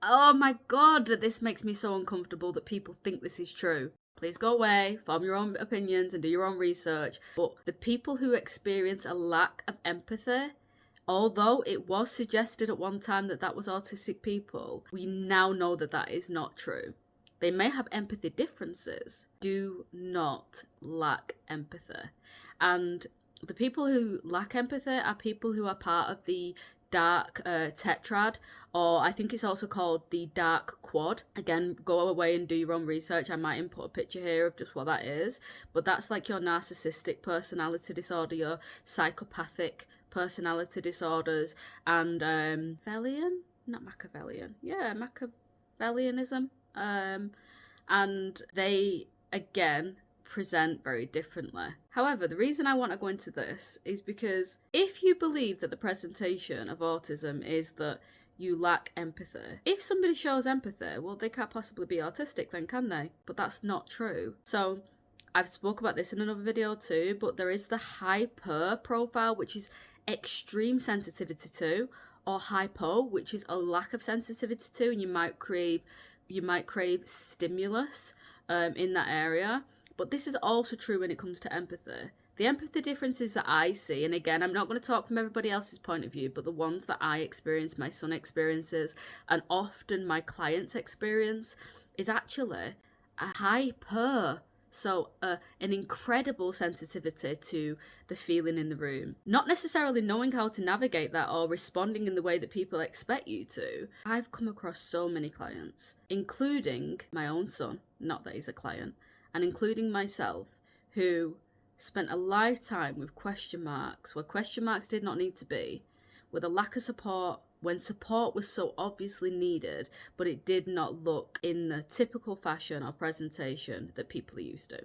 Oh my god, this makes me so uncomfortable that people think this is true. Please go away, form your own opinions and do your own research. But the people who experience a lack of empathy, although it was suggested at one time that that was autistic people, we now know that that is not true. They may have empathy differences, do not lack empathy. And the people who lack empathy are people who are part of the dark tetrad, or I think it's also called the dark quad. Again, go away and do your own research. I might input a picture here of just what that is, but that's like your narcissistic personality disorder, your psychopathic personality disorders, and Machiavellian, not Machiavellian, yeah, Machiavellianism, and they again present very differently. However, the reason I want to go into this is because if you believe that the presentation of autism is that you lack empathy, if somebody shows empathy, well, they can't possibly be autistic then, can they? But that's not true. So I've spoke about this in another video too, but there is the hyper profile, which is extreme sensitivity to, or hypo, which is a lack of sensitivity to, and you might crave stimulus in that area. But this is also true when it comes to empathy. The empathy differences that I see, and again, I'm not going to talk from everybody else's point of view, but the ones that I experience, my son experiences, and often my clients experience, is actually a hyper. So, an incredible sensitivity to the feeling in the room. Not necessarily knowing how to navigate that or responding in the way that people expect you to. I've come across so many clients, including my own son, not that he's a client, and including myself, who spent a lifetime with question marks where question marks did not need to be, with a lack of support when support was so obviously needed, but it did not look in the typical fashion or presentation that people are used to.